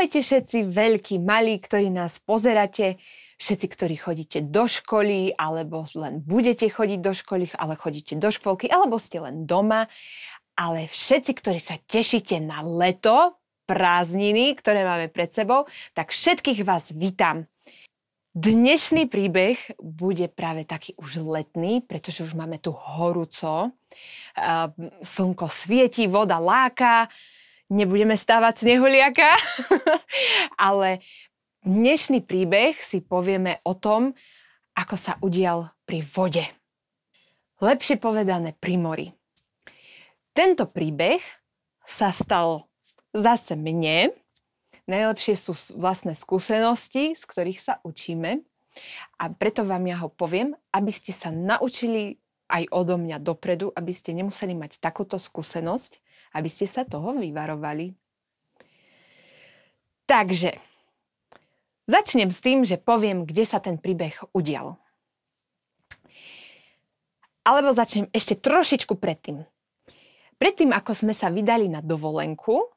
Vítajte všetci veľkí, malí, ktorí nás pozeráte, všetci, ktorí chodíte do školy, alebo len budete chodiť do školy, ale chodíte do škôlky, alebo ste len doma, ale všetci, ktorí sa tešíte na leto, prázdniny, ktoré máme pred sebou, tak všetkých vás vítam. Dnešný príbeh bude práve taký už letný, pretože už máme tu horúco. Slnko svieti, voda láka, nebudeme stávať snehuliaka, ale dnešný príbeh si povieme o tom, ako sa udial pri vode. Lepšie povedané pri mori. Tento príbeh sa stal zase mne. Najlepšie sú vlastné skúsenosti, z ktorých sa učíme. A preto vám ja ho poviem, aby ste sa naučili aj odo mňa dopredu, aby ste nemuseli mať takúto skúsenosť, aby ste sa toho vyvarovali. Takže, začnem s tým, že poviem, kde sa ten príbeh udial. Alebo začnem ešte trošičku predtým. Predtým, ako sme sa vydali na dovolenku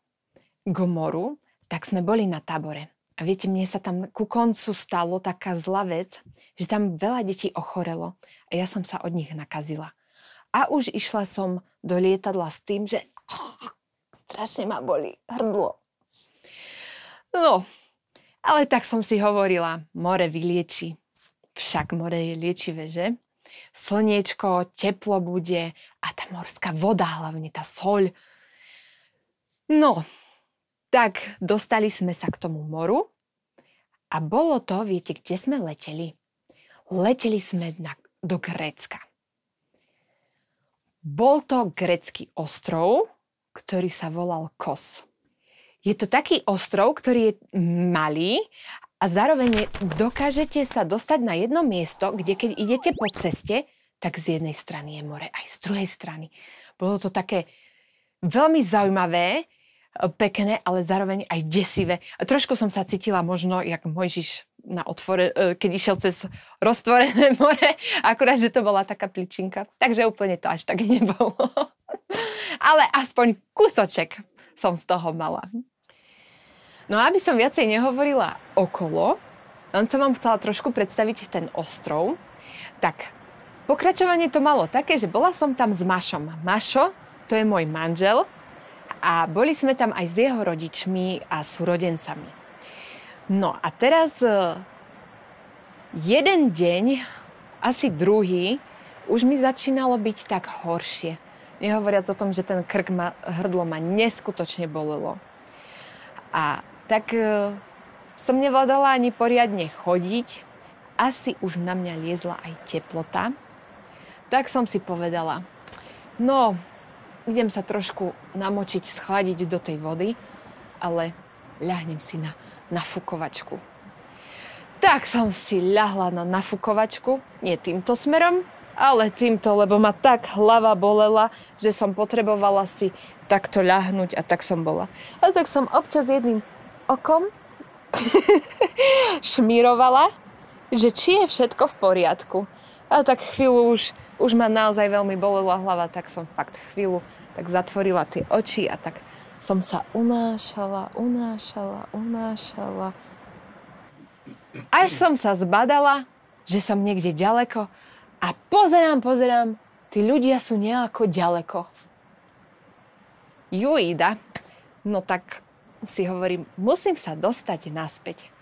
k moru, tak sme boli na tábore. A viete, mne sa tam ku koncu stalo taká zlá vec, že tam veľa detí ochorelo a ja som sa od nich nakazila. A už išla som do lietadla s tým, že strašne ma boli hrdlo. No, ale tak som si hovorila, more vylieči. Však more je liečivé, že? Slniečko, teplo bude a tá morská voda, hlavne tá soľ. No, tak dostali sme sa k tomu moru a bolo to, viete, kde sme leteli? Leteli sme do Grécka. Bol to grécky ostrov, ktorý sa volal Kos. Je to taký ostrov, ktorý je malý a zároveň dokážete sa dostať na jedno miesto, kde keď idete po ceste, tak z jednej strany je more, aj z druhej strany. Bolo to také veľmi zaujímavé, pekné, ale zároveň aj desivé. A trošku som sa cítila možno, jak Mojžiš keď išiel cez roztvorené more, akurát, že to bola taká pličinka. Takže úplne to až tak nebolo. Ale aspoň kúsoček som z toho mala. No a aby som viacej nehovorila okolo, len som vám chcela trošku predstaviť ten ostrov, tak pokračovanie to malo také, že bola som tam s Mašom. Mašo, to je môj manžel, a boli sme tam aj s jeho rodičmi a súrodencami. No a teraz jeden deň, asi druhý, už mi začínalo byť tak horšie. Nehovoriac o tom, že ten hrdlo ma neskutočne bolelo. A tak som nevládala ani poriadne chodiť. Asi už na mňa liezla aj teplota. Tak som si povedala, no, idem sa trošku namočiť, schladiť do tej vody, ale ľahnem si na nafukovačku. Tak som si ľahla na nafukovačku, nie týmto smerom, ale týmto, lebo ma tak hlava bolela, že som potrebovala si takto ľahnúť a tak som bola. A tak som občas jedným okom šmírovala, že či je všetko v poriadku. A tak chvíľu už ma naozaj veľmi bolela hlava, tak som fakt chvíľu tak zatvorila tie oči a tak som sa unášala. Až som sa zbadala, že som niekde ďaleko a pozerám, tí ľudia sú nejako ďaleko. Juida, no tak si hovorím, musím sa dostať naspäť.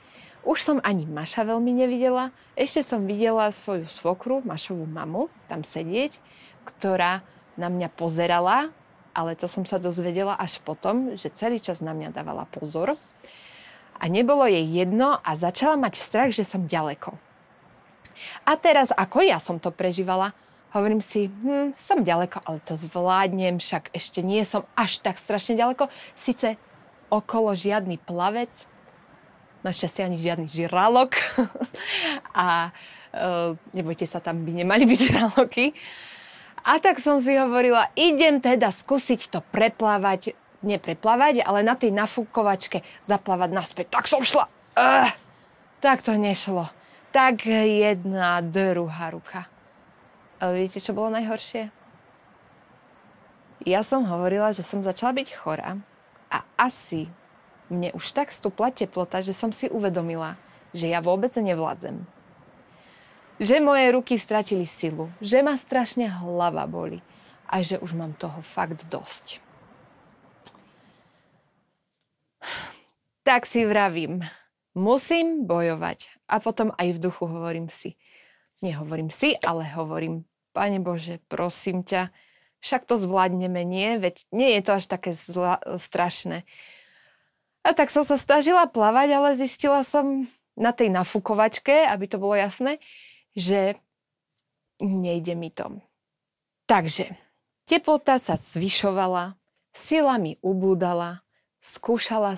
Už som ani Maša veľmi nevidela. Ešte som videla svoju svokru, Mašovú mamu, tam sedieť, ktorá na mňa pozerala, ale to som sa dozvedela až potom, že celý čas na mňa dávala pozor. A nebolo jej jedno a začala mať strach, že som ďaleko. A teraz, ako ja som to prežívala, hovorím si, som ďaleko, ale to zvládnem, však ešte nie som až tak strašne ďaleko. Sice okolo žiadny plavec, našťastie ani žiadny žralok. A nebojte sa, tam by nemali byť žraloky. A tak som si hovorila, idem teda skúsiť to nepreplávať, ale na tej nafúkovačke zaplávať naspäť. Tak som šla. Tak to nešlo. Tak jedna, druhá ruka. Ale viete, čo bolo najhoršie? Ja som hovorila, že som začala byť chorá a asi Mne už tak stúpla teplota, že som si uvedomila, že ja vôbec nevládzem. Že moje ruky stratili silu, že ma strašne hlava boli a že už mám toho fakt dosť. Tak si vravím, musím bojovať. A potom aj v duchu hovorím si. Nehovorím si, ale hovorím, Pane Bože, prosím ťa, však to zvládneme, nie? Veď nie je to až také strašné. A tak som sa snažila plávať, ale zistila som na tej nafúkovačke, aby to bolo jasné, že nejde mi to. Takže teplota sa zvyšovala, sila mi ubúdala, skúšala.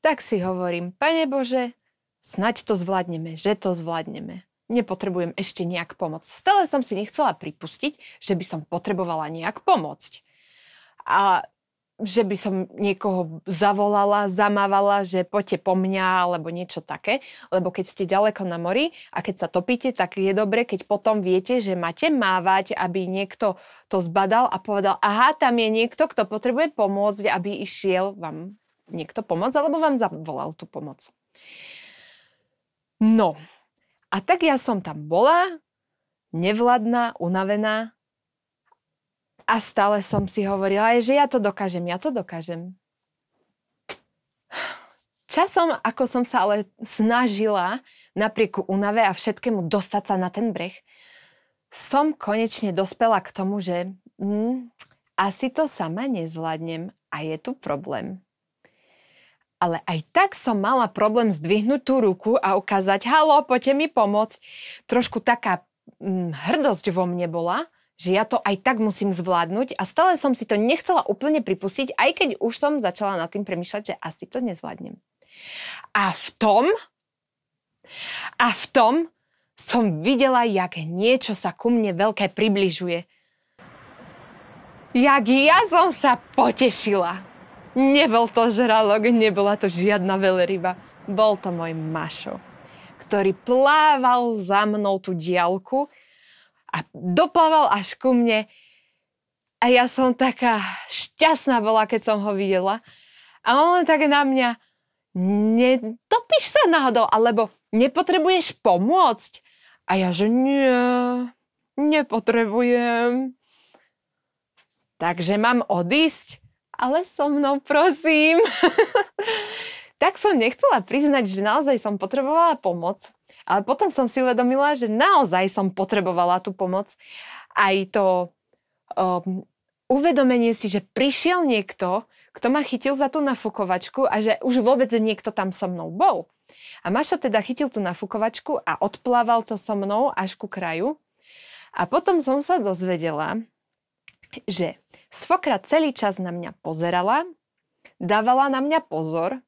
Tak si hovorím, Pane Bože, snaď to zvládneme, že to zvládneme. Nepotrebujem ešte nejak pomôcť. Stále som si nechcela pripustiť, že by som potrebovala nejak pomôcť. A že by som niekoho zavolala, zamávala, že poďte po mňa, alebo niečo také. Lebo keď ste ďaleko na mori a keď sa topíte, tak je dobre, keď potom viete, že máte mávať, aby niekto to zbadal a povedal, aha, tam je niekto, kto potrebuje pomôcť, aby išiel vám niekto pomôcť, alebo vám zavolal tú pomoc. No, a tak ja som tam bola, nevladná, unavená, a stále som si hovorila, že ja to dokážem. Časom, ako som sa ale snažila napriek únave a všetkému dostať sa na ten breh, som konečne dospela k tomu, že asi to sama nezvládnem a je tu problém. Ale aj tak som mala problém zdvihnúť tú ruku a ukázať, halo, poďte mi pomôcť. Trošku taká hrdosť vo mne bola, že ja to aj tak musím zvládnuť a stále som si to nechcela úplne pripustiť, aj keď už som začala nad tým premýšľať, že asi to nezvládnem. A v tom som videla, jak niečo sa ku mne veľké približuje. Jak ja som sa potešila. Nebol to žralok, nebola to žiadna veľryba. Bol to môj Mašo, ktorý plával za mnou tú diaľku a doplával až ku mne. A ja som taká šťastná bola, keď som ho videla. A on len tak na mňa, netopíš sa náhodou, alebo nepotrebuješ pomôcť? A ja, že nie, nepotrebujem. Takže mám odísť? Ale so mnou, prosím. Tak som nechcela priznať, že naozaj som potrebovala pomoc. Ale potom som si uvedomila, že naozaj som potrebovala tú pomoc. Aj to uvedomenie si, že prišiel niekto, kto ma chytil za tú nafúkovačku a že už vôbec niekto tam so mnou bol. A Mašo teda chytil tú nafúkovačku a odplával to so mnou až ku kraju. A potom som sa dozvedela, že svokra celý čas na mňa pozerala, dávala na mňa pozor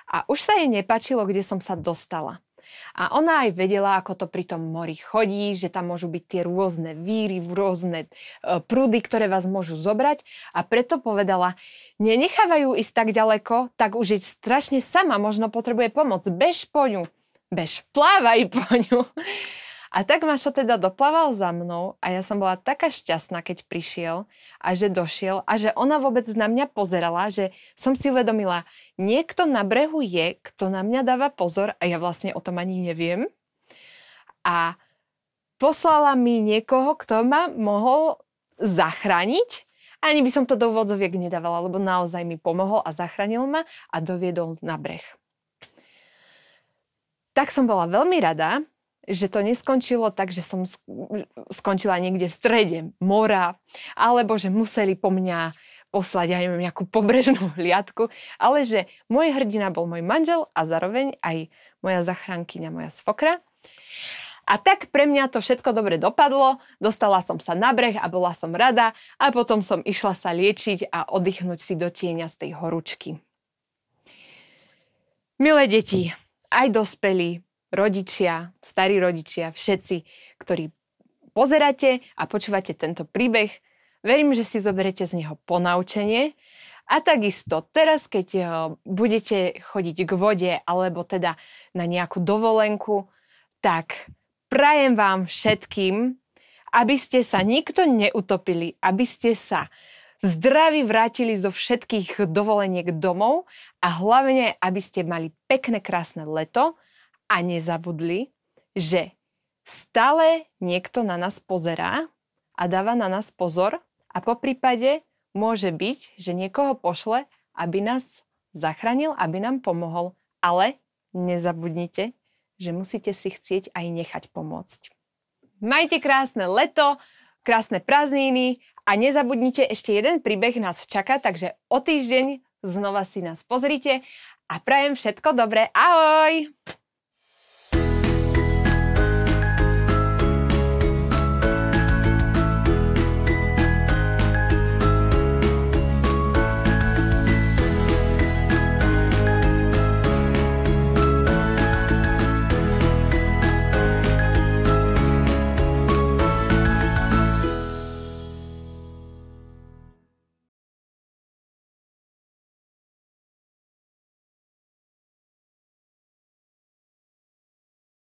a už sa jej nepáčilo, kde som sa dostala. A ona aj vedela, ako to pri tom mori chodí, že tam môžu byť tie rôzne víry, rôzne prúdy, ktoré vás môžu zobrať. A preto povedala, nenechávajú ísť tak ďaleko, tak už je strašne sama, možno potrebuje pomoc. Bež po ňu, bež, plávaj po ňu. A tak Mašo teda doplával za mnou a ja som bola taká šťastná, keď prišiel a že došiel a že ona vôbec na mňa pozerala, že som si uvedomila, niekto na brehu je, kto na mňa dáva pozor a ja vlastne o tom ani neviem. A poslala mi niekoho, kto ma mohol zachrániť. Ani by som to do úvodzoviek nedávala, lebo naozaj mi pomohol a zachránil ma a doviedol na breh. Tak som bola veľmi rada, že to neskončilo tak, že som skončila niekde v strede mora, alebo že museli po mňa poslať, ja neviem, nejakú pobrežnú hliadku, ale že môj hrdina bol môj manžel a zároveň aj moja zachránkyňa, moja svokra. A tak pre mňa to všetko dobre dopadlo, dostala som sa na breh a bola som rada a potom som išla sa liečiť a oddychnúť si do tieňa z tej horúčky. Milé deti, aj dospelí, rodičia, starí rodičia, všetci, ktorí pozeráte a počúvate tento príbeh, verím, že si zoberete z neho ponaučenie a takisto teraz, keď budete chodiť k vode alebo teda na nejakú dovolenku, tak prajem vám všetkým, aby ste sa nikto neutopili, aby ste sa v zdraví vrátili zo všetkých dovoleniek domov a hlavne, aby ste mali pekné, krásne leto a nezabudli, že stále niekto na nás pozerá a dáva na nás pozor a poprípade môže byť, že niekoho pošle, aby nás zachránil, aby nám pomohol. Ale nezabudnite, že musíte si chcieť aj nechať pomôcť. Majte krásne leto, krásne prázdniny a nezabudnite, ešte jeden príbeh nás čaká, takže o týždeň znova si nás pozrite a prajem všetko dobré. Ahoj!